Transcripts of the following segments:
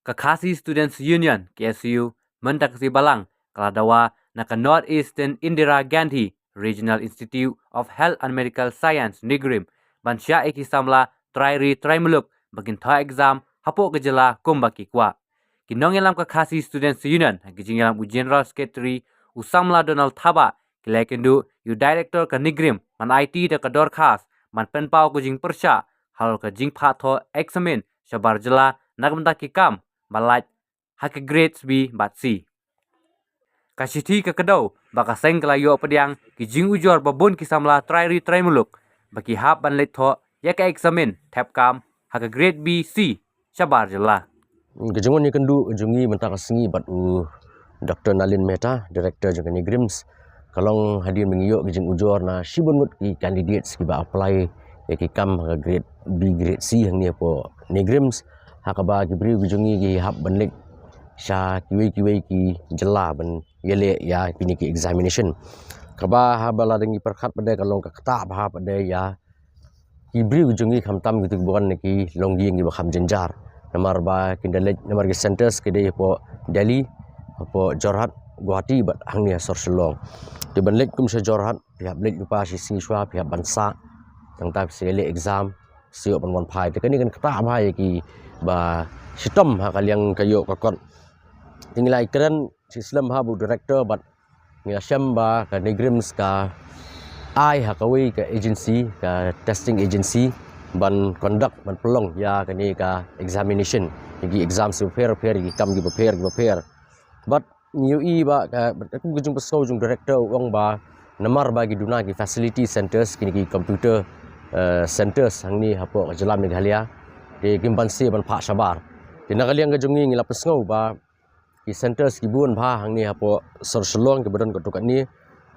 Kakasi Students Union KSU mendaksi balang kaladawa naka Northeastern Indira Gandhi Regional Institute of Health and Medical Science Nigrim bansya eki samla trairi traimuluk bagin tha exam hapo gejala kumbaki kwa kinongelam Kakasi Students Union gijingelam General Secretary usamla Donald Thaba kilekendu yu director ka Nigrim man IT da ka dorkhas man penpau kujing persya hal ka jing phatho examen shabar jela nagmda ki kam balaj hak grades B bat C. Kasiti ke kedau baka seng kelayo pediang ki jing ujor babon ki samla trairi traimuluk baki hap ban let tho ya ka examen tap kam hak grade B C shabar jela. Kejongon ni kendu jungi mentak sengi bat Dr. Nalin Mehta, Director juga Nigrims. Kalau hadir mengiyok kejeng ujor na shibun mut ki candidates ki ba apply ya ki kam grade B grade C hang ni apa Nigrims hakaba ki beri jungi ki hap banlik sha kiwi ki jela ban yele ya kini ki examination. Kaba habala dengi perkhat pada kalau ka kata bah pada ya ki beri jungi khamtam gitu bukan ki longgi ngi ba kham jenjar. Nomor ba kindalet nomor ki centers ke dei po Delhi apa Jorhat Guwahati bat hang ni sor selong di banlek kum se Jorhat pihak blik lupa si siswa pihak bansa tentang sele exam siok pan wan phai te kan kata bahaya ki ba sitom ha kaliang kayo kakot tingilai keren Islam ha bu director bat ngi syam ba ka Nigrims ka ai ha kawi ka agency ka testing agency ban conduct ban pelong ya kani ka examination gi exam su fair gi kam gi prepare but new ba aku gujung pesau jung director wang ba namar bagi duna ki facility centers kini ki computer centers hang ni hapo jelam Meghalaya di gimbansi ban pak sabar di nakaliang gajungi ngila pesau ba ki centers ki buan ba hang ni hapo sor selong ke badan kotukat ni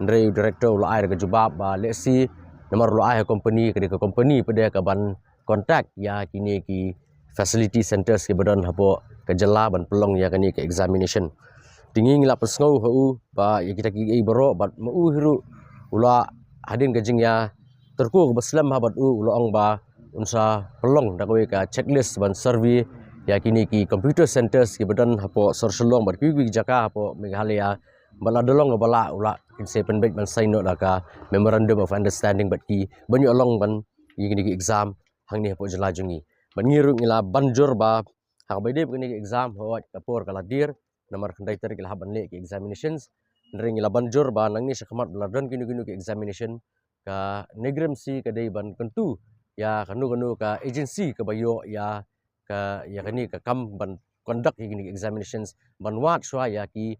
ndrei director ulah air ke jubab ba lesi namar ulah air company ke company pada ka ban kontak ya kini ki facility centers ke badan hapo ke jela ban pelong ya kini ke examination tinggi ngila pesngau hu ba ya kita ki baro bat mau hiru ula hadin gajing ya terku baslam ha bat ula ong ba unsa pelong dakwe ka checklist ban survey ya kini ki computer centers ki badan hapo sorselong bat ki jaka hapo Meghalaya bala dolong bala ula inse penbek ban sign note ka memorandum of understanding bat ki banyu along ban kini ki exam hang ni hapo jelajungi ban ngiru ngila banjur ba hak bede kini ki exam hawat kapur kaladir nomor conductor ki laban le ki examinations ndring la banjur ba nang ni sakmat bladon kini ki examination ka Nigrims si ka dei ban kentu ya kanu ka agency ka bayo ya kani ka kam ban conduct ki examinations ban wat swa ya ki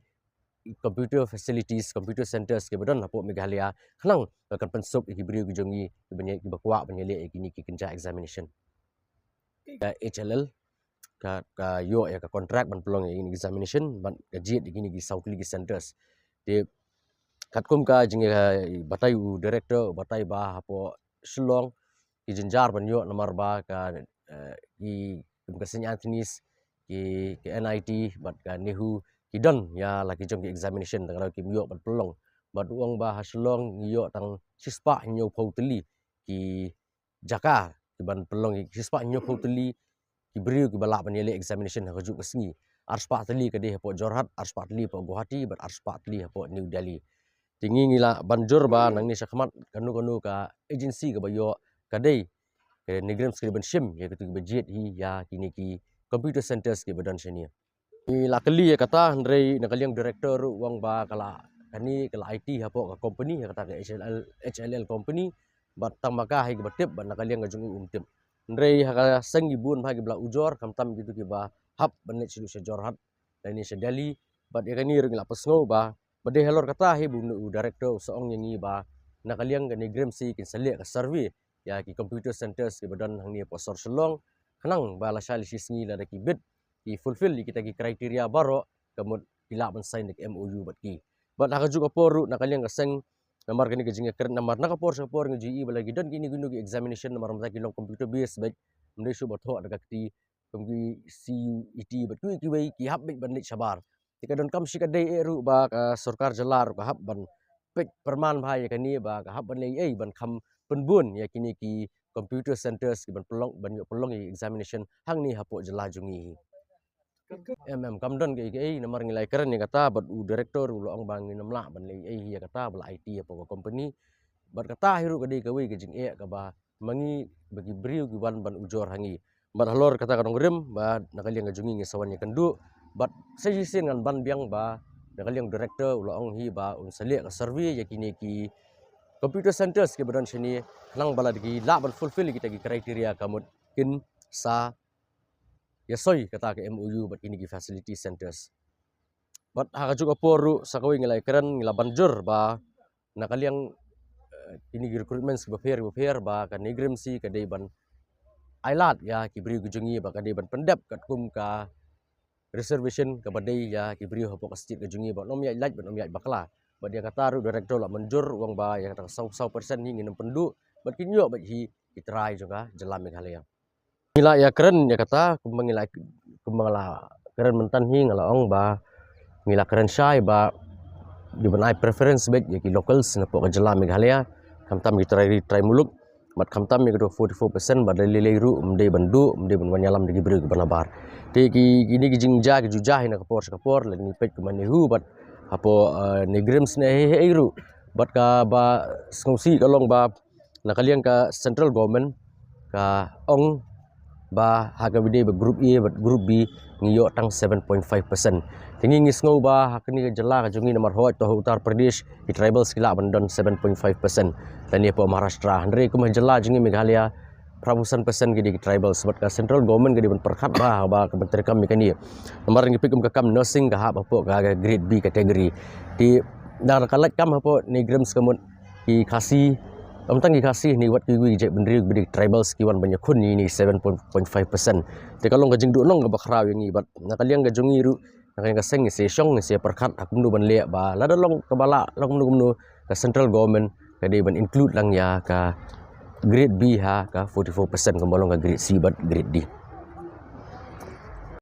computer facilities computer centers ke badan hapo Meghalaya khalang kan pensuk ki beri ki jongi ki banyak ki bakwa banyale ki ki kenja examination ka HLL ka yo ya ka kontrak ban pelong ini examination ban gaji di gini di South League Centers di katkum ka jing batai director batai ba hapo Shillong ki jenjar ban yo nomor ba ka ki St. Anthony's ki NIT bat ka Nehu ki don ya lagi jong ki examination tang ki yo ban pelong bat uang ba Shillong yo tang sispa nyo pauteli ki Jaka ki ban pelong ki sispa nyo pauteli beri ke balak penyelek examination yang rujuk ke sini. Arspa teli ke dia hapo Jorhat, arspa teli hapo Guwahati, bat arspa teli hapo New Delhi. Tinggi ngila banjur ba nang ni sakmat kanu ka agency ke bayo kadai ke Nigrims ke benshim ya ketu budget hi ya kini ki computer centers ke badan sini. Ila kali ya kata Andre nakaliang director wang ba kala kani kala IT hapo ka company ya kata ke HLL company bat tang maka hi ke batip ban nakaliang gajung umtip. Ndrei haka sengi bun bagi bela ujor kamtam gitu ki ba hap banet silu se Jorhat dan ni se Delhi bat ya kani ring la pesngo ba bade helor kata he bu director seong yang ni ba nakaliang ke Nigrims si kin selek ke survey ya ki computer centers ke badan hang ni posor selong kenang ba la shali sisngi la ki bid ki fulfill kita ki kriteria baro kemud pila ban sign ke MOU bat ki bat haka juga poru nakaliang ke seng nomor kini kejingnya keren nomor nak kapor ngeji balagi dan kini gunu examination nomor masa kilong computer base baik Malaysia bertho ada kati kemgi CUET betul ki hab baik bandit sabar jika don kam si kadai eru ba sarkar jelar ka hab ban pek perman bahaya kani ba ka hab ban lei ban kham penbun ya kini ki computer centers ki ban pelong examination hang ni hapo jelajungi kamdon ke nomor ngilai keren ya kata bat direktor ulo ong bang namla ban le ya kata bala IT apa company bat kata hiru kadi kawi ke jing ka ba mangi bagi briu ki ban ujor hangi bat halor kata kadong rem bat nakaliang ngajungi ngisawan ya kendu bat sejisi ngan ban biang ba nakaliang direktor ulo ong hi ba unsali ka survey ya kini ki computer centers ke badan sini nang bala di la ban fulfill kita ki kriteria kamut kin sa ya soy kata ke MOU bat kini ki facility centers bat ha juga poru sakawi ngilai keren ngila banjur ba nakaliang ini recruitment ke beper ba kan Nigrem si ka dei ban ailat ya ki beri gujungi ba ka dei ban pendap kat kum ka reservation ka badai ya ki beri hopok stit gujungi ba nom ya ilat ba nom ya bakla ba dia kata ru direktor la menjur uang ba yang kata 100% ni nginem pendu bat kinyo ba hi kitrai juga jelam Meghalaya ngila ya keren ya kata kumbangla keren mentan hi ngala ong ba ngila keren syai ba di banai preference back ya ki locals na po ka jelam Meghalaya kamtam try muluk mat kamtam mi 44% ba dalilai ru mde bandu mde ban wanyalam di beri ke banabar te ki gini ki jingja ki jujah ina kapor la ni pet ke manehu bat apo Nigrems ne he ru bat ka ba ngsi kalong ba nakaliang ka central government ka ong ba haga bide ba group A bat group B ngiyo tang 7.5%. Tingi ngisngau ba hakni ka jela ka jungi nomor hot to Uttar Pradesh di tribals kila bandon 7.5%. Dan ia po Maharashtra andre ku jela jungi Meghalaya prabusan persen gidi tribals bat ka central government gidi ban perkhat ba kementerian kami kani. Nomor ngi pikum ka kam nursing ka hap po ka grade B kategori. Di dar kalat kam po Nigrems kamut ki khasi tentang dikasih ni wat kiwi je bendri bidik tribals kiwan banyak kun ni 7.5%. Te kalau ngajing du nong bakraw yang ibat nakaliang gajungi ru nakaliang kaseng ni sesong ni se perkat akum du ban le ba la long kabala long nu ka central government ka de ban include lang ya ka grade B ha ka 44% kambalong ka grade C bat grade D.